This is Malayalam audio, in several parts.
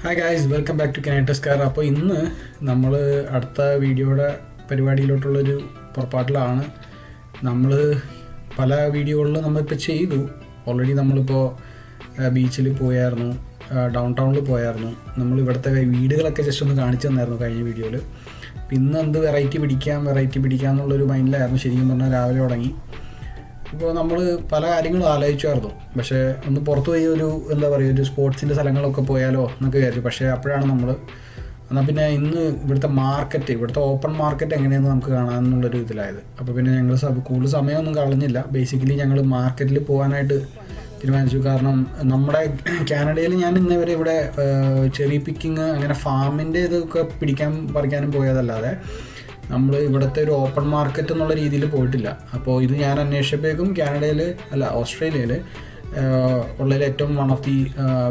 Hi guys, welcome back to കാനേറ്റസ് കാർ. അപ്പോൾ ഇന്ന് നമ്മൾ അടുത്ത വീഡിയോയുടെ പരിപാടിയിലോട്ടുള്ളൊരു പുറപ്പാട്ടിലാണ്. നമ്മൾ പല വീഡിയോകളിലും നമ്മളിപ്പോൾ ചെയ്തു. ഓൾറെഡി നമ്മളിപ്പോൾ ബീച്ചിൽ പോയായിരുന്നു, ഡൗൺ ടൗണിൽ പോയായിരുന്നു. നമ്മൾ ഇവിടുത്തെ വീടുകളൊക്കെ ജസ്റ്റ് ഒന്ന് കാണിച്ചു തന്നായിരുന്നു കഴിഞ്ഞ വീഡിയോയിൽ. ഇന്ന് എന്ത് വെറൈറ്റി പിടിക്കാം എന്നുള്ളൊരു മൈൻഡിലായിരുന്നു ശരിക്കും പറഞ്ഞാൽ രാവിലെ തുടങ്ങി. ഇപ്പോൾ നമ്മൾ പല കാര്യങ്ങളും ആലോചിച്ചായിരുന്നു. പക്ഷേ ഒന്ന് പുറത്ത് പോയി ഒരു സ്പോർട്സിൻ്റെ സ്ഥലങ്ങളൊക്കെ പോയാലോ എന്നൊക്കെ വിചാരിച്ചു. പക്ഷേ അപ്പോഴാണ് നമ്മൾ എന്നാൽ പിന്നെ ഇന്ന് ഇവിടുത്തെ ഓപ്പൺ മാർക്കറ്റ് എങ്ങനെയെന്ന് നമുക്ക് കാണാമെന്നുള്ളൊരു ഇതിലായത്. അപ്പോൾ പിന്നെ ഞങ്ങൾ കൂടുതൽ സമയമൊന്നും കളഞ്ഞില്ല. ബേസിക്കലി ഞങ്ങൾ മാർക്കറ്റിൽ പോകാനായിട്ട് തീരുമാനിച്ചു. കാരണം നമ്മുടെ കാനഡയിൽ ഞാൻ ഇന്നേവരെ ഇവിടെ ചെറി പിക്കിങ് അങ്ങനെ ഫാമിൻ്റെ ഇതൊക്കെ പറിക്കാനും പോയതല്ലാതെ നമ്മൾ ഇവിടുത്തെ ഒരു ഓപ്പൺ മാർക്കറ്റ് എന്നുള്ള രീതിയിൽ പോയിട്ടില്ല. അപ്പോൾ ഇത് ഞാൻ അന്വേഷിച്ചപ്പോഴേക്കും ഓസ്ട്രേലിയയിൽ ഉള്ളതിൽ ഏറ്റവും വൺ ഓഫ് ദി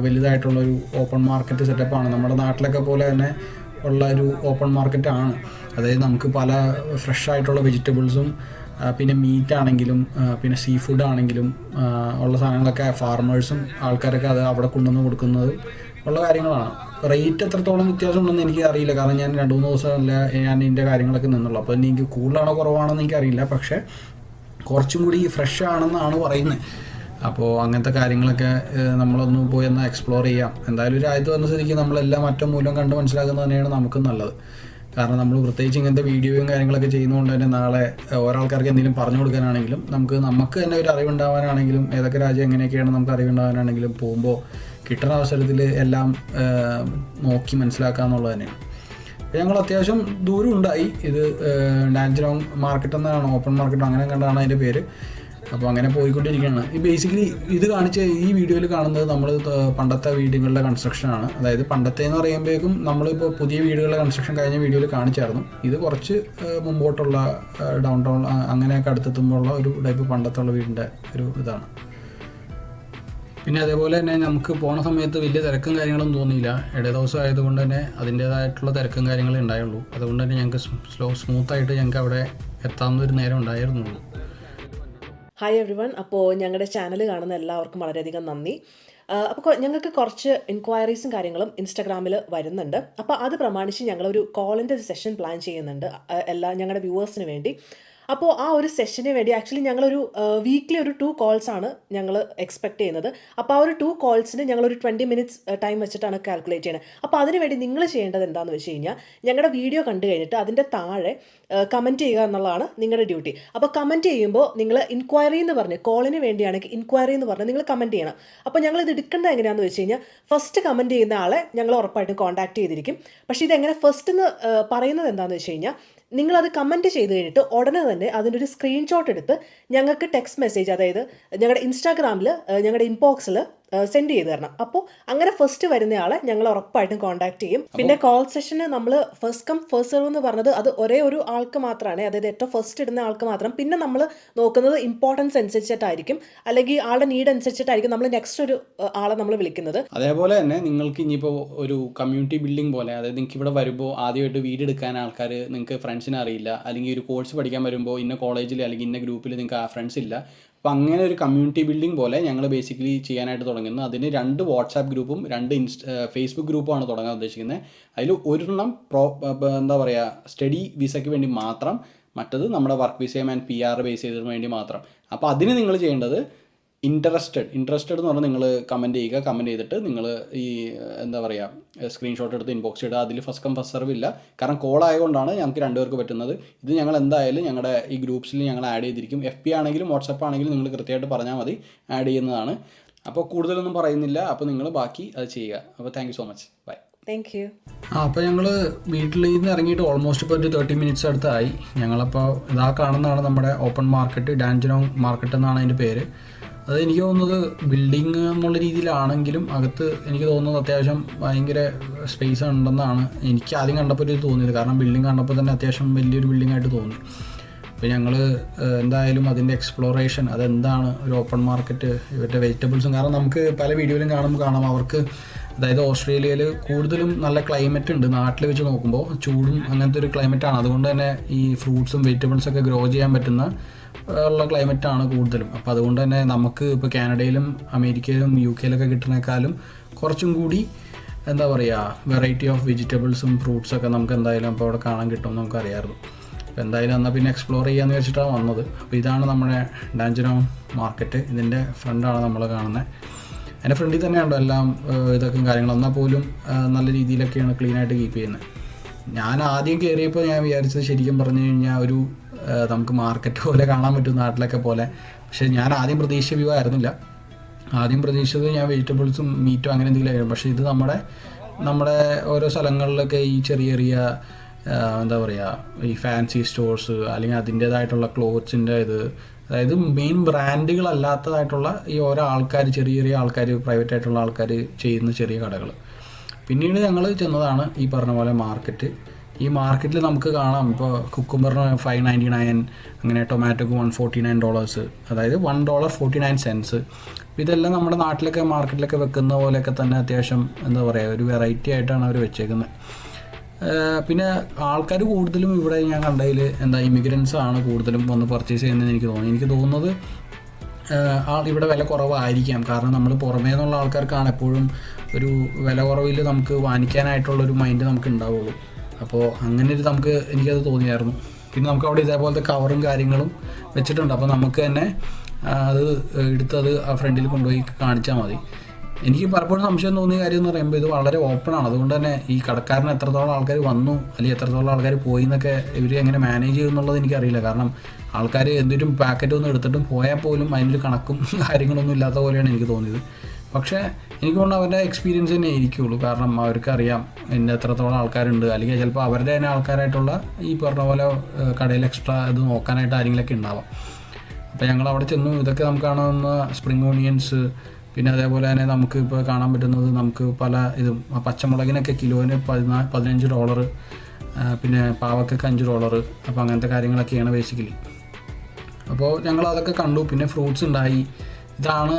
വലുതായിട്ടുള്ളൊരു ഓപ്പൺ മാർക്കറ്റ് സെറ്റപ്പാണ്. നമ്മുടെ നാട്ടിലൊക്കെ പോലെ തന്നെ ഉള്ള ഒരു ഓപ്പൺ മാർക്കറ്റാണ്. അതായത് നമുക്ക് പല ഫ്രഷ് ആയിട്ടുള്ള വെജിറ്റബിൾസും പിന്നെ മീറ്റ് ആണെങ്കിലും പിന്നെ സീ ഫുഡ് ആണെങ്കിലും ഉള്ള സാധനങ്ങളൊക്കെ ഫാർമേഴ്സും ആൾക്കാരൊക്കെ അത് അവിടെ കൊണ്ടുവന്ന് കൊടുക്കുന്നത് ഉള്ള കാര്യങ്ങളാണ്. റേറ്റ് എത്രത്തോളം വ്യത്യാസം ഉണ്ടെന്ന് എനിക്ക് അറിയില്ല. കാരണം ഞാൻ 2-3 ദിവസമല്ല ഞാൻ ഇതിൻ്റെ കാര്യങ്ങളൊക്കെ നിന്നുള്ളൂ. അപ്പോൾ എനിക്ക് കൂടുതലാണോ കുറവാണോ എന്ന് എനിക്കറിയില്ല. പക്ഷേ കുറച്ചും കൂടി ഫ്രഷ് ആണെന്നാണ് പറയുന്നത്. അപ്പോൾ അങ്ങനത്തെ കാര്യങ്ങളൊക്കെ നമ്മളൊന്ന് പോയി എന്നാൽ എക്സ്പ്ലോർ ചെയ്യാം. എന്തായാലും ഒരു രാജ്യത്ത് വന്ന സ്ഥിതിക്ക് നമ്മളെല്ലാം മറ്റോ മൂലം കണ്ട് മനസ്സിലാക്കുന്നത് തന്നെയാണ് നമുക്ക് നല്ലത്. കാരണം നമ്മൾ പ്രത്യേകിച്ച് ഇങ്ങനത്തെ വീഡിയോയും കാര്യങ്ങളൊക്കെ ചെയ്യുന്നതുകൊണ്ട് തന്നെ നാളെ ഓരോ ആൾക്കാർക്ക് എന്തെങ്കിലും പറഞ്ഞു കൊടുക്കാനാണെങ്കിലും നമുക്ക് തന്നെ ഒരു അറിവുണ്ടാവാനാണെങ്കിലും ഏതൊക്കെ രാജ്യം എങ്ങനെയൊക്കെയാണ് നമുക്ക് അറിവുണ്ടാവാനാണെങ്കിലും പോകുമ്പോൾ കിട്ടുന്ന അവസരത്തിൽ എല്ലാം നോക്കി മനസ്സിലാക്കുക എന്നുള്ളത് തന്നെയാണ്. അപ്പോൾ ഞങ്ങൾ അത്യാവശ്യം ദൂരം ഉണ്ടായി. ഇത് ഡാൻജറോങ് മാർക്കറ്റ് എന്നാണ്, ഓപ്പൺ മാർക്കറ്റ് അങ്ങനെ കണ്ടാണ് അതിൻ്റെ പേര്. അപ്പോൾ അങ്ങനെ പോയിക്കൊണ്ടിരിക്കുകയാണ്. ഈ ബേസിക്കലി ഇത് കാണിച്ച ഈ വീഡിയോയിൽ കാണുന്നത് നമ്മൾ പണ്ടത്തെ വീടുകളുടെ കൺസ്ട്രക്ഷനാണ്. അതായത് പണ്ടത്തെ എന്ന് പറയുമ്പോഴേക്കും നമ്മളിപ്പോൾ പുതിയ വീടുകളുടെ കൺസ്ട്രക്ഷൻ കഴിഞ്ഞ വീഡിയോയിൽ കാണിച്ചായിരുന്നു. ഇത് കുറച്ച് മുമ്പോട്ടുള്ള ഡൗൺ ടൗൺ അങ്ങനെയൊക്കെ അടുത്തെത്തുമ്പോഴുള്ള ഒരു ടൈപ്പ് പണ്ടത്തുള്ള വീടിൻ്റെ ഒരു ഇതാണ്. പിന്നെ അതേപോലെ തന്നെ നമുക്ക് പോണ സമയത്ത് വലിയ തിരക്കും കാര്യങ്ങളൊന്നും തോന്നിയില്ല. ഇടേ ദിവസം ആയതുകൊണ്ട് തന്നെ അതിൻ്റേതായിട്ടുള്ള തിരക്കും കാര്യങ്ങളേ ഉണ്ടായുള്ളൂ. അതുകൊണ്ട് തന്നെ ഞങ്ങൾക്ക് സ്മൂത്തായിട്ട് ഞങ്ങൾക്ക് അവിടെ എത്താവുന്നൊരു നേരം ഉണ്ടായിരുന്നുള്ളൂ. Hi every one. അപ്പോൾ ഞങ്ങളുടെ ചാനൽ കാണുന്ന എല്ലാവർക്കും വളരെയധികം നന്ദി. അപ്പോൾ ഞങ്ങൾക്ക് കുറച്ച് എൻക്വയറീസും കാര്യങ്ങളും ഇൻസ്റ്റാഗ്രാമിൽ വരുന്നുണ്ട്. അപ്പോൾ അത് പ്രമാണിച്ച് ഞങ്ങളൊരു കോളിൻ്റെ സെഷൻ പ്ലാൻ ചെയ്യുന്നുണ്ട് ഞങ്ങളുടെ വ്യൂവേഴ്സിന് വേണ്ടി. അപ്പോൾ ആ ഒരു സെഷന് വേണ്ടി ആക്ച്വലി ഞങ്ങളൊരു വീക്ക്ലി ഒരു 2 കോൾസാണ് ഞങ്ങൾ എക്സ്പെക്ട് ചെയ്യുന്നത്. അപ്പോൾ ആ ഒരു 2 കോൾസിന് ഞങ്ങളൊരു 20 മിനിറ്റ്സ് ടൈം വെച്ചിട്ടാണ് കാൽക്കുലേറ്റ് ചെയ്യുന്നത്. അപ്പോൾ അതിനുവേണ്ടി നിങ്ങൾ ചെയ്യേണ്ടത് എന്താണെന്ന് വെച്ച് കഴിഞ്ഞാൽ ഞങ്ങളുടെ വീഡിയോ കണ്ടു കഴിഞ്ഞിട്ട് അതിൻ്റെ താഴെ കമൻറ്റ് ചെയ്യുക എന്നുള്ളതാണ് നിങ്ങളുടെ ഡ്യൂട്ടി. അപ്പോൾ കമൻറ്റ് ചെയ്യുമ്പോൾ നിങ്ങൾ ഇൻക്വയറി എന്ന് പറഞ്ഞ് കോളിന് വേണ്ടിയാണെങ്കിൽ ഇൻക്വയറി എന്ന് പറഞ്ഞ് നിങ്ങൾ കമൻറ്റ് ചെയ്യണം. അപ്പോൾ ഞങ്ങൾ ഇത് എടുക്കേണ്ടത് എങ്ങനെയാണെന്ന് വെച്ച് കഴിഞ്ഞാൽ ഫസ്റ്റ് കമൻറ്റ് ചെയ്യുന്ന ആളെ ഞങ്ങൾ ഉറപ്പായിട്ടും കോൺടാക്ട് ചെയ്തിരിക്കും. പക്ഷേ ഇതെങ്ങനെ ഫസ്റ്റ് എന്ന് പറയുന്നത് എന്താണെന്ന് വെച്ച് കഴിഞ്ഞാൽ നിങ്ങളത് കമൻറ്റ് ചെയ്ത് കഴിഞ്ഞിട്ട് ഉടനെ തന്നെ അതിൻ്റെ ഒരു സ്ക്രീൻഷോട്ട് എടുത്ത് ഞങ്ങൾക്ക് ടെക്സ്റ്റ് മെസ്സേജ്, അതായത് ഞങ്ങളുടെ ഇൻസ്റ്റാഗ്രാമിൽ ഞങ്ങളുടെ ഇൻബോക്സിൽ സെൻഡ് ചെയ്ത് തരണം. അപ്പോൾ അങ്ങനെ ഫസ്റ്റ് വരുന്നയാളെ ഞങ്ങൾ ഉറപ്പായിട്ടും കോൺടാക്ട് ചെയ്യും. പിന്നെ കോൾ സെഷന് നമ്മൾ ഫസ്റ്റ് കം ഫസ്റ്റ് സെർവ് എന്ന് പറഞ്ഞത് അത് ഒരേ ഒരു ആൾക്ക് മാത്രമാണ്, അതായത് ഏറ്റവും ഫസ്റ്റ് ഇടുന്ന ആൾക്ക് മാത്രം. പിന്നെ നമ്മൾ നോക്കുന്നത് ഇമ്പോർട്ടൻസ് അനുസരിച്ചിട്ടായിരിക്കും, അല്ലെങ്കിൽ ആളുടെ നീഡ് അനുസരിച്ചിട്ടായിരിക്കും നമ്മൾ നെക്സ്റ്റ് ഒരു ആളെ നമ്മൾ വിളിക്കുന്നത്. അതേപോലെ തന്നെ നിങ്ങൾക്ക് ഇനിയിപ്പോൾ ഒരു കമ്മ്യൂണിറ്റി ബിൽഡിംഗ് പോലെ, അതായത് നിങ്ങൾക്ക് ഇവിടെ വരുമ്പോൾ ആദ്യമായിട്ട് വീട് എടുക്കാൻ ആൾക്കാർ നിങ്ങൾക്ക് ഫ്രണ്ട്സിനെ അറിയില്ല, അല്ലെങ്കിൽ ഒരു കോഴ്സ് പഠിക്കാൻ വരുമ്പോൾ ഇന്ന കോളേജിൽ അല്ലെങ്കിൽ ഇന്ന ഗ്രൂപ്പിൽ നിങ്ങൾക്ക് ആ ഫ്രണ്ട്സ് ഇല്ല. അപ്പോൾ അങ്ങനെ ഒരു കമ്മ്യൂണിറ്റി ബിൽഡിംഗ് പോലെ ഞങ്ങൾ ബേസിക്കലി ചെയ്യാനായിട്ട് തുടങ്ങുന്നു. അതിന് 2 വാട്സാപ്പ് ഗ്രൂപ്പും 2 ഫേസ്ബുക്ക് ഗ്രൂപ്പുമാണ് തുടങ്ങാൻ ഉദ്ദേശിക്കുന്നത്. അതിൽ ഒരെണ്ണം സ്റ്റഡി വിസയ്ക്ക് വേണ്ടി മാത്രം, മറ്റത് നമ്മുടെ വർക്ക് വിസയും ആൻഡ് PR ബേസ് ചെയ്തതിന് വേണ്ടി മാത്രം. അപ്പോൾ അതിന് നിങ്ങൾ ചെയ്യേണ്ടത് ഇൻട്രസ്റ്റഡ് എന്ന് പറഞ്ഞാൽ നിങ്ങൾ കമൻറ്റ് ചെയ്യുക. കമൻറ്റ് ചെയ്തിട്ട് നിങ്ങൾ സ്ക്രീൻഷോട്ട് എടുത്ത് ഇൻബോക്സ് ഇടുക. അതിൽ ഫസ്റ്റ് കം ഫസ്റ്റ് സെർവ് ഇല്ല. കാരണം കോൾ ആയതുകൊണ്ടാണ് ഞങ്ങൾക്ക് 2 പേർക്ക് പറ്റുന്നത്. ഇത് ഞങ്ങൾ എന്തായാലും ഞങ്ങളുടെ ഈ ഗ്രൂപ്പ്സിൽ ഞങ്ങൾ ആഡ് ചെയ്തിരിക്കും. FB ആണെങ്കിലും വാട്സപ്പ് ആണെങ്കിലും നിങ്ങൾ കൃത്യമായിട്ട് പറഞ്ഞാൽ മതി, ആഡ് ചെയ്യുന്നതാണ്. അപ്പോൾ കൂടുതലൊന്നും പറയുന്നില്ല. അപ്പോൾ നിങ്ങൾ ബാക്കി അത് ചെയ്യുക. അപ്പോൾ thank you so much. Bye. Thank you. അപ്പോൾ ഞങ്ങൾ വീട്ടിൽ നിന്ന് ഇറങ്ങിയിട്ട് ഓൾമോസ്റ്റ് ഇപ്പോൾ ഒരു 30 മിനിറ്റ്സ് അടുത്തായി. ഞങ്ങളപ്പോൾ ഇതാ കാണുന്നതാണ് നമ്മുടെ ഓപ്പൺ മാർക്കറ്റ്, ഡാൻജറോങ് മാർക്കറ്റ് എന്നാണ് അതിൻ്റെ പേര്. അത് എനിക്ക് തോന്നുന്നത് ബിൽഡിങ് എന്നുള്ള രീതിയിലാണെങ്കിലും അകത്ത് എനിക്ക് തോന്നുന്നത് അത്യാവശ്യം ഭയങ്കര സ്പേസ് ഉണ്ടെന്നാണ് എനിക്ക് ആദ്യം കണ്ടപ്പോൾ ഒരു തോന്നിയത്. കാരണം ബിൽഡിങ് കണ്ടപ്പോൾ തന്നെ അത്യാവശ്യം വലിയൊരു ബിൽഡിംഗ് ആയിട്ട് തോന്നി. അപ്പോൾ ഞങ്ങൾ എന്തായാലും അതിൻ്റെ എക്സ്പ്ലോറേഷൻ, അതെന്താണ് ഒരു ഓപ്പൺ മാർക്കറ്റ്, ഇവരുടെ വെജിറ്റബിൾസും, കാരണം നമുക്ക് പല വീഡിയോയിലും കാണാം അവർക്ക്, അതായത് ഓസ്ട്രേലിയയിൽ കൂടുതലും നല്ല ക്ലൈമറ്റ് ഉണ്ട്. നാട്ടിൽ വെച്ച് നോക്കുമ്പോൾ ചൂടും അങ്ങനത്തെ ഒരു ക്ലൈമറ്റാണ്. അതുകൊണ്ട് തന്നെ ഈ ഫ്രൂട്ട്സും വെജിറ്റബിൾസൊക്കെ ഗ്രോ ചെയ്യാൻ പറ്റുന്ന ഉള്ള ക്ലൈമറ്റാണ് കൂടുതലും. അപ്പോൾ അതുകൊണ്ട് തന്നെ നമുക്ക് ഇപ്പോൾ കാനഡയിലും അമേരിക്കയിലും UK കിട്ടുന്നേക്കാളും കുറച്ചും കൂടി എന്താ പറയുക വെറൈറ്റി ഓഫ് വെജിറ്റബിൾസും ഫ്രൂട്ട്സൊക്കെ നമുക്ക് എന്തായാലും അപ്പോൾ അവിടെ കാണാൻ കിട്ടും നമുക്കറിയാമായിരുന്നു. അപ്പോൾ എന്തായാലും എന്നാൽ പിന്നെ എക്സ്പ്ലോർ ചെയ്യാമെന്ന് വെച്ചിട്ടാണ് വന്നത്. അപ്പോൾ ഇതാണ് നമ്മുടെ ഡാഞ്ചനോൺ മാർക്കറ്റ്. ഇതിൻ്റെ ഫ്രണ്ടാണ് നമ്മൾ കാണുന്നത്. എൻ്റെ ഫ്രണ്ടിൽ തന്നെയുണ്ടോ എല്ലാം ഇതൊക്കെ കാര്യങ്ങൾ. എന്നാൽ പോലും നല്ല രീതിയിലൊക്കെയാണ് ക്ലീനായിട്ട് കീപ്പ് ചെയ്യുന്നത്. ഞാൻ ആദ്യം കയറിയപ്പോൾ ഞാൻ വിചാരിച്ചത് ശരിക്കും പറഞ്ഞു കഴിഞ്ഞാൽ ഒരു നമുക്ക് മാർക്കറ്റ് പോലെ കാണാൻ പറ്റും നാട്ടിലൊക്കെ പോലെ. പക്ഷേ ഞാൻ ആദ്യം പ്രതീക്ഷിച്ച വ്യൂ ആയിരുന്നില്ല. ആദ്യം പ്രതീക്ഷിച്ചത് ഞാൻ വെജിറ്റബിൾസും മീറ്റും അങ്ങനെ എന്തെങ്കിലും ആയിരുന്നു. പക്ഷേ ഇത് നമ്മുടെ ഓരോ സ്ഥലങ്ങളിലൊക്കെ ഈ ചെറിയ ചെറിയ എന്താ പറയുക ഈ ഫാൻസി സ്റ്റോഴ്സ് അല്ലെങ്കിൽ അതിൻ്റേതായിട്ടുള്ള ക്ലോത്ത്സിൻ്റെ ഇത്, അതായത് മെയിൻ ബ്രാൻഡുകളല്ലാത്തതായിട്ടുള്ള ഈ ഓരോ ആൾക്കാർ ചെറിയ ചെറിയ ആൾക്കാർ പ്രൈവറ്റായിട്ടുള്ള ആൾക്കാർ ചെയ്യുന്ന ചെറിയ കടകൾ. പിന്നീട് ഞങ്ങൾ ചെന്നതാണ് ഈ പറഞ്ഞ പോലെ മാർക്കറ്റ്. ഈ മാർക്കറ്റിൽ നമുക്ക് കാണാം ഇപ്പോൾ കുക്കുംബറിന് $5.99, അങ്ങനെ ടൊമാറ്റോക്ക് $149, അതായത് $1.49. ഇതെല്ലാം നമ്മുടെ നാട്ടിലൊക്കെ മാർക്കറ്റിലൊക്കെ വെക്കുന്ന പോലെയൊക്കെ തന്നെ അത്യാവശ്യം എന്താ പറയുക ഒരു വെറൈറ്റി ആയിട്ടാണ് അവർ വെച്ചേക്കുന്നത്. പിന്നെ ആൾക്കാർ കൂടുതലും ഇവിടെ ഞാൻ കണ്ടതിൽ ഇമിഗ്രൻസ് ആണ് കൂടുതലും വന്ന് പർച്ചേസ് ചെയ്യുന്നതെന്ന് എനിക്ക് തോന്നുന്നത് ഇവിടെ വില കുറവായിരിക്കാം. കാരണം നമ്മൾ പുറമേ നിന്നുള്ള ആൾക്കാർക്കാണ് എപ്പോഴും ഒരു വില കുറവിൽ നമുക്ക് വാങ്ങിക്കാനായിട്ടുള്ളൊരു മൈൻഡ് നമുക്ക് ഉണ്ടാവുള്ളൂ. അപ്പോൾ അങ്ങനെ ഒരു എനിക്കത് തോന്നിയായിരുന്നു. പിന്നെ നമുക്ക് അവിടെ ഇതേപോലത്തെ കവറും കാര്യങ്ങളും വെച്ചിട്ടുണ്ട്. അപ്പോൾ നമുക്ക് തന്നെ അത് എടുത്തത് ആ ഫ്രണ്ടിൽ കൊണ്ടുപോയി കാണിച്ചാൽ മതി. എനിക്ക് പലപ്പോഴും സംശയം തോന്നിയ കാര്യം എന്ന് പറയുമ്പോൾ ഇത് വളരെ ഓപ്പണാണ്. അതുകൊണ്ട് തന്നെ ഈ കടക്കാരന് എത്രത്തോളം ആൾക്കാർ വന്നു അല്ലെങ്കിൽ എത്രത്തോളം ആൾക്കാർ പോയി എന്നൊക്കെ ഇവർ എങ്ങനെ മാനേജ് ചെയ്യുമെന്നുള്ളത് എനിക്കറിയില്ല. കാരണം ആൾക്കാർ എന്തെങ്കിലും പാക്കറ്റൊന്നും എടുത്തിട്ടും പോയാൽ പോലും അതിനൊരു കണക്കും കാര്യങ്ങളൊന്നും ഇല്ലാത്ത പോലെയാണ് എനിക്ക് തോന്നിയത്. പക്ഷേ എനിക്ക് തോന്നുന്നു അവരുടെ എക്സ്പീരിയൻസ് തന്നെ ആയിരിക്കുള്ളൂ. കാരണം അവർക്കറിയാം ഇന്ന എത്രത്തോളം ആൾക്കാരുണ്ട്, അല്ലെങ്കിൽ ചിലപ്പോൾ അവരുടെ തന്നെ ആൾക്കാരായിട്ടുള്ള ഈ പറഞ്ഞ പോലെ കടയിൽ എക്സ്ട്രാ ഇത് നോക്കാനായിട്ട് ആരെങ്കിലുമൊക്കെ ഉണ്ടാവാം. അപ്പോൾ ഞങ്ങൾ അവിടെ ചെന്നു. ഇതൊക്കെ നമുക്ക് കാണാവുന്ന സ്പ്രിംഗ് ഓണിയൻസ്, പിന്നെ അതേപോലെ തന്നെ നമുക്ക് ഇപ്പോൾ കാണാൻ പറ്റുന്നത് നമുക്ക് പല ഇതും പച്ചമുളകിനൊക്കെ കിലോന് $15, പിന്നെ പാവക്കൊക്കെ $5. അപ്പോൾ അങ്ങനത്തെ കാര്യങ്ങളൊക്കെയാണ് ബേസിക്കലി. അപ്പോൾ ഞങ്ങൾ അതൊക്കെ കണ്ടു. പിന്നെ ഫ്രൂട്ട്സ് ഉണ്ടായി. ഇതാണ്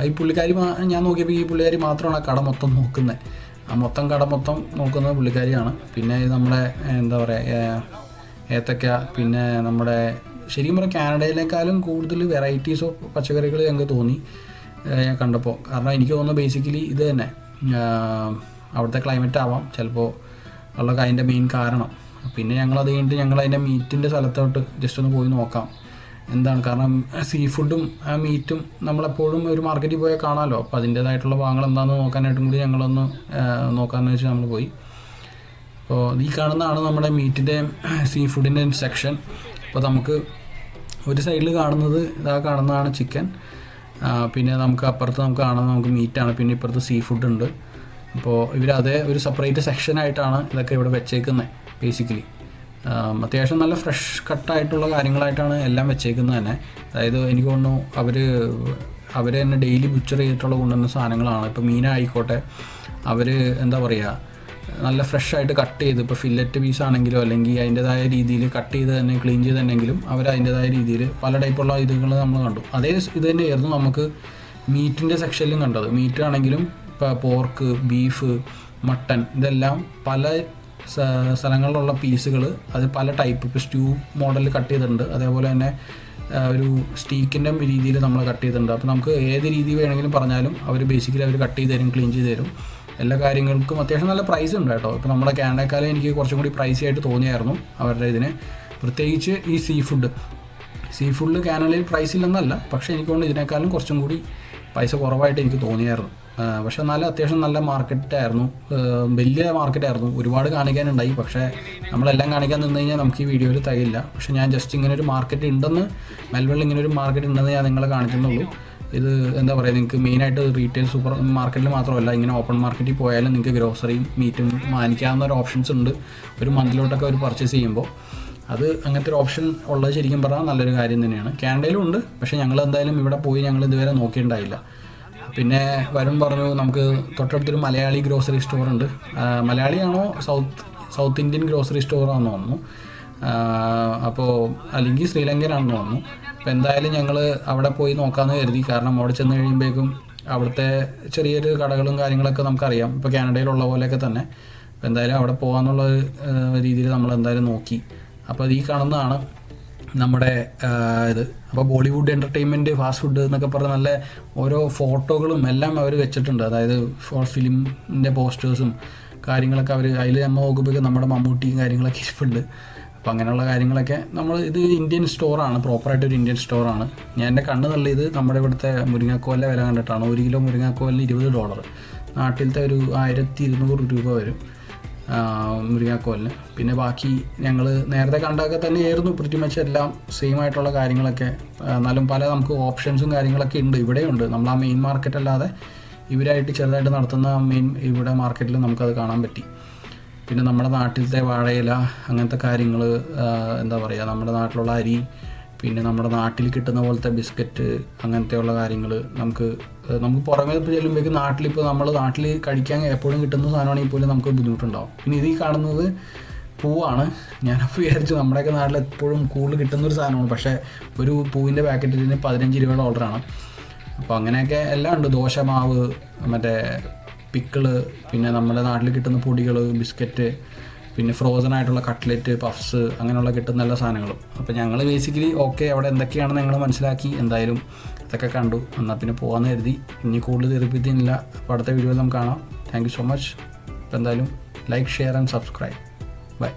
ഈ പുള്ളിക്കാരി. ഞാൻ നോക്കിയപ്പോൾ ഈ പുള്ളിക്കാരി മാത്രമാണ് കട മൊത്തം നോക്കുന്നത്. കട മൊത്തം നോക്കുന്നത് പുള്ളിക്കാരിയാണ്. പിന്നെ നമ്മുടെ എന്താ പറയുക ഏത്തക്ക, പിന്നെ നമ്മുടെ ശരിക്കും പറഞ്ഞാൽ കാനഡയിലേക്കാളും കൂടുതൽ വെറൈറ്റീസ് ഓഫ് പച്ചക്കറികൾ ഞങ്ങൾക്ക് തോന്നി ഞാൻ കണ്ടപ്പോൾ. കാരണം എനിക്ക് തോന്നുന്നു ബേസിക്കലി ഇത് തന്നെ അവിടുത്തെ ക്ലൈമറ്റ് ആവാം ചിലപ്പോൾ ഉള്ള അതിൻ്റെ മെയിൻ കാരണം. പിന്നെ ഞങ്ങളത് കഴിഞ്ഞിട്ട് അതിൻ്റെ മീറ്റിൻ്റെ സ്ഥലത്തോട്ട് ജസ്റ്റ് ഒന്ന് പോയി നോക്കാം എന്താണ്. കാരണം സീ ഫുഡും മീറ്റും നമ്മളെപ്പോഴും ഒരു മാർക്കറ്റിൽ പോയാൽ കാണാമല്ലോ. അപ്പോൾ അതിൻ്റേതായിട്ടുള്ള ഭാഗങ്ങൾ എന്താണെന്ന് നോക്കാനായിട്ടും കൂടി ഞങ്ങളൊന്ന് നോക്കാമെന്ന് വെച്ച് നമ്മൾ പോയി. അപ്പോൾ ഈ കാണുന്നതാണ് നമ്മുടെ മീറ്റിൻ്റെ സീ ഫുഡിൻ്റെ സെക്ഷൻ. അപ്പോൾ നമുക്ക് ഒരു സൈഡിൽ കാണുന്നത് കാണുന്നതാണ് ചിക്കൻ. പിന്നെ അപ്പുറത്ത് കാണുന്നത് നമുക്ക് മീറ്റാണ്. പിന്നെ ഇപ്പുറത്ത് സീ ഫുഡ് ഉണ്ട്. അപ്പോൾ ഇവരതേ ഒരു സെപ്പറേറ്റ് സെക്ഷനായിട്ടാണ് ഇതൊക്കെ ഇവിടെ വെച്ചേക്കുന്നത് ബേസിക്കലി. അത്യാവശ്യം നല്ല ഫ്രഷ് കട്ടായിട്ടുള്ള കാര്യങ്ങളായിട്ടാണ് എല്ലാം വെച്ചേക്കുന്നത് തന്നെ. അതായത് എനിക്ക് തോന്നുന്നു അവർ തന്നെ ഡെയിലി ബുച്ചർ ചെയ്തിട്ടുള്ള കൊണ്ടുവന്ന സാധനങ്ങളാണ്. ഇപ്പോൾ മീനായിക്കോട്ടെ അവർ എന്താ പറയുക നല്ല ഫ്രഷായിട്ട് കട്ട് ചെയ്ത്, ഇപ്പോൾ ഫില്ലറ്റ് പീസ് ആണെങ്കിലോ അല്ലെങ്കിൽ അതിൻ്റേതായ രീതിയിൽ കട്ട് ചെയ്ത് തന്നെ ക്ലീൻ ചെയ്ത് തന്നെങ്കിലും അവർ അതിൻ്റേതായ രീതിയിൽ പല ടൈപ്പുള്ള ഇതുകൾ നമ്മൾ കണ്ടു. അതേ ഇത് തന്നെയായിരുന്നു നമുക്ക് മീറ്റിൻ്റെ സെക്ഷനിലും കണ്ടത്. മീറ്റ് ആണെങ്കിലും ഇപ്പോൾ പോർക്ക്, ബീഫ്, മട്ടൺ ഇതെല്ലാം പല സ്ഥലങ്ങളിലുള്ള പീസുകൾ അത് പല ടൈപ്പ്. ഇപ്പോൾ സ്റ്റൂ മോഡലിൽ കട്ട് ചെയ്തിട്ടുണ്ട്. അതേപോലെ തന്നെ ഒരു സ്റ്റീക്കിൻ്റെ രീതിയിൽ നമ്മൾ കട്ട് ചെയ്തിട്ടുണ്ട്. അപ്പോൾ നമുക്ക് ഏത് രീതി വേണമെങ്കിലും പറഞ്ഞാലും അവർ ബേസിക്കലി കട്ട് ചെയ്ത് തരും, ക്ലീൻ ചെയ്ത് തരും. എല്ലാ കാര്യങ്ങൾക്കും അത്യാവശ്യം നല്ല പ്രൈസ് ഉണ്ട് കേട്ടോ. ഇപ്പോൾ നമ്മുടെ കാനഡക്കാലം എനിക്ക് കുറച്ചും കൂടി പ്രൈസി ആയിട്ട് തോന്നിയായിരുന്നു അവരുടെ ഇതിന്. പ്രത്യേകിച്ച് ഈ സീ ഫുഡ് കാനഡയിൽ പ്രൈസ് ഇല്ലെന്നല്ല, പക്ഷേ എനിക്ക് തോന്നുന്നു ഇതിനേക്കാളും കുറച്ചും കൂടി പൈസ കുറവായിട്ട് എനിക്ക് തോന്നിയായിരുന്നു. പക്ഷേ എന്നാലും അത്യാവശ്യം നല്ല മാർക്കറ്റായിരുന്നു, വലിയ മാർക്കറ്റായിരുന്നു. ഒരുപാട് കാണിക്കാനുണ്ടായി. പക്ഷേ നമ്മളെല്ലാം കാണിക്കാൻ നിന്ന് കഴിഞ്ഞാൽ നമുക്ക് ഈ വീഡിയോയിൽ തികയില്ല. പക്ഷേ ഞാൻ ജസ്റ്റ് ഇങ്ങനൊരു മാർക്കറ്റ് ഉണ്ടെന്ന്, മെൽബണിൽ ഇങ്ങനൊരു മാർക്കറ്റ് ഉണ്ടെന്ന് ഞാൻ നിങ്ങളെ കാണിക്കുന്നുള്ളൂ. ഇത് എന്താ പറയുക, നിങ്ങൾക്ക് മെയിനായിട്ട് റീറ്റെയിൽ സൂപ്പർ മാർക്കറ്റിൽ മാത്രമല്ല, ഇങ്ങനെ ഓപ്പൺ മാർക്കറ്റിൽ പോയാലും നിങ്ങൾക്ക് ഗ്രോസറിയും മീറ്റും വാങ്ങിക്കാവുന്ന ഒരു ഓപ്ഷൻസ് ഉണ്ട് ഒരു മന്തിലോട്ടൊക്കെ അവർ പർച്ചേസ് ചെയ്യുമ്പോൾ. അത് അങ്ങനത്തെ ഒരു ഓപ്ഷൻ ഉള്ളത് ശരിക്കും പറഞ്ഞാൽ നല്ലൊരു കാര്യം തന്നെയാണ്. കാനഡയിലും ഉണ്ട്, പക്ഷേ ഞങ്ങൾ എന്തായാലും ഇവിടെ പോയി ഞങ്ങൾ ഇതുവരെ നോക്കിയിട്ടുണ്ടായില്ല. പിന്നെ വരും പറഞ്ഞു നമുക്ക് തൊട്ടടുത്തൊരു മലയാളി ഗ്രോസറി സ്റ്റോർ ഉണ്ട്. മലയാളിയാണോ സൗത്ത് ഇന്ത്യൻ ഗ്രോസറി സ്റ്റോറാണെന്ന് തോന്നുന്നു. അപ്പോൾ അല്ലെങ്കിൽ ശ്രീലങ്കനാണെന്ന് തോന്നുന്നു. അപ്പോൾ എന്തായാലും ഞങ്ങൾ അവിടെ പോയി നോക്കാമെന്ന് കരുതി. കാരണം അവിടെ ചെന്ന് കഴിയുമ്പോഴേക്കും അവിടുത്തെ ചെറിയൊരു കടകളും കാര്യങ്ങളൊക്കെ നമുക്കറിയാം, ഇപ്പോൾ കാനഡയിലുള്ള പോലെയൊക്കെ തന്നെ. അപ്പോൾ എന്തായാലും അവിടെ പോകാമെന്നുള്ള രീതിയിൽ നമ്മൾ എന്തായാലും നോക്കി. അപ്പോൾ ഈ കാണുന്നതാണ് നമ്മുടെ ഇത്. അപ്പോൾ ബോളിവുഡ് എൻ്റർടൈൻമെൻറ്റ്, ഫാസ്റ്റ് ഫുഡ് എന്നൊക്കെ പറഞ്ഞ നല്ല ഓരോ ഫോട്ടോകളും എല്ലാം അവർ വെച്ചിട്ടുണ്ട്. അതായത് ഫിലിമിൻ്റെ പോസ്റ്റേഴ്സും കാര്യങ്ങളൊക്കെ അവർ അതിൽ നമ്മൾ നോക്കുമ്പോൾ നമ്മുടെ മമ്മൂട്ടിയും കാര്യങ്ങളൊക്കെ ഇരിപ്പുണ്ട്. അപ്പോൾ അങ്ങനെയുള്ള കാര്യങ്ങളൊക്കെ ഇത് ഇന്ത്യൻ സ്റ്റോറാണ്, പ്രോപ്പറായിട്ടൊരു ഇന്ത്യൻ സ്റ്റോറാണ്. ഞാൻ എൻ്റെ കണ്ണ് തള്ളിയത് നമ്മുടെ ഇവിടുത്തെ മുരിങ്ങാക്കോലിൻ്റെ വില കണ്ടിട്ടാണ്. 1 കിലോ മുരിങ്ങാക്കോലിന് $20. നാട്ടിലത്തെ ഒരു 1200 രൂപ വരും മുരിങ്ങാക്കോലിന്. പിന്നെ ബാക്കി ഞങ്ങൾ നേരത്തെ കണ്ടൊക്കെ തന്നെയായിരുന്നു പ്രിറ്റി മച്ച് എല്ലാം സെയിം ആയിട്ടുള്ള കാര്യങ്ങളൊക്കെ. എന്നാലും പല നമുക്ക് ഓപ്ഷൻസും കാര്യങ്ങളൊക്കെ ഉണ്ട്, ഇവിടെയുണ്ട്. നമ്മൾ ആ മെയിൻ മാർക്കറ്റ് അല്ലാതെ ഇവരായിട്ട് ചെറുതായിട്ട് നടത്തുന്ന മെയിൻ ഇവിടെ മാർക്കറ്റിൽ നമുക്കത് കാണാൻ പറ്റി. പിന്നെ നമ്മുടെ നാട്ടിലത്തെ വാഴയില അങ്ങനത്തെ കാര്യങ്ങൾ, എന്താ പറയുക, നമ്മുടെ നാട്ടിലുള്ള അരി, പിന്നെ നമ്മുടെ നാട്ടിൽ കിട്ടുന്ന പോലത്തെ ബിസ്ക്കറ്റ്, അങ്ങനത്തെയുള്ള കാര്യങ്ങൾ നമുക്ക് പുറമേ ചെല്ലുമ്പോഴേക്കും നാട്ടിൽ കഴിക്കാൻ എപ്പോഴും കിട്ടുന്ന സാധനമാണെങ്കിൽ പോലും നമുക്ക് ബുദ്ധിമുട്ടുണ്ടാവും. പിന്നെ ഇത് ഈ കാണുന്നത് പൂവാണ്. ഞാനപ്പോൾ വിചാരിച്ചു നമ്മുടെയൊക്കെ നാട്ടിൽ എപ്പോഴും കൂടുതൽ കിട്ടുന്നൊരു സാധനമാണ്, പക്ഷേ ഒരു പൂവിൻ്റെ പാക്കറ്റിന് $15 അപ്പോൾ അങ്ങനെയൊക്കെ എല്ലാം ഉണ്ട്. ദോശമാവ്, മറ്റേ പിക്കിള്, പിന്നെ നമ്മുടെ നാട്ടിൽ കിട്ടുന്ന പൊടികൾ, ബിസ്ക്കറ്റ്, പിന്നെ ഫ്രോസൺ ആയിട്ടുള്ള കട്ട്ലറ്റ്, പഫ്സ്, അങ്ങനെയുള്ള കിട്ടുന്ന എല്ലാ സാധനങ്ങളും. അപ്പോൾ ഞങ്ങൾ ബേസിക്കലി അവിടെ എന്തൊക്കെയാണെന്ന് ഞങ്ങൾ മനസ്സിലാക്കി. എന്തായാലും ഇതൊക്കെ കണ്ടു, എന്നാൽ പിന്നെ പോകാമെന്ന് കരുതി. ഇനി കൂടുതൽ തെറിപ്പിക്കുന്നില്ല. അപ്പോൾ അടുത്ത വീഡിയോയിൽ നമുക്ക് കാണാം. Thank you so much. അപ്പോൾ എന്തായാലും like, share and subscribe. By.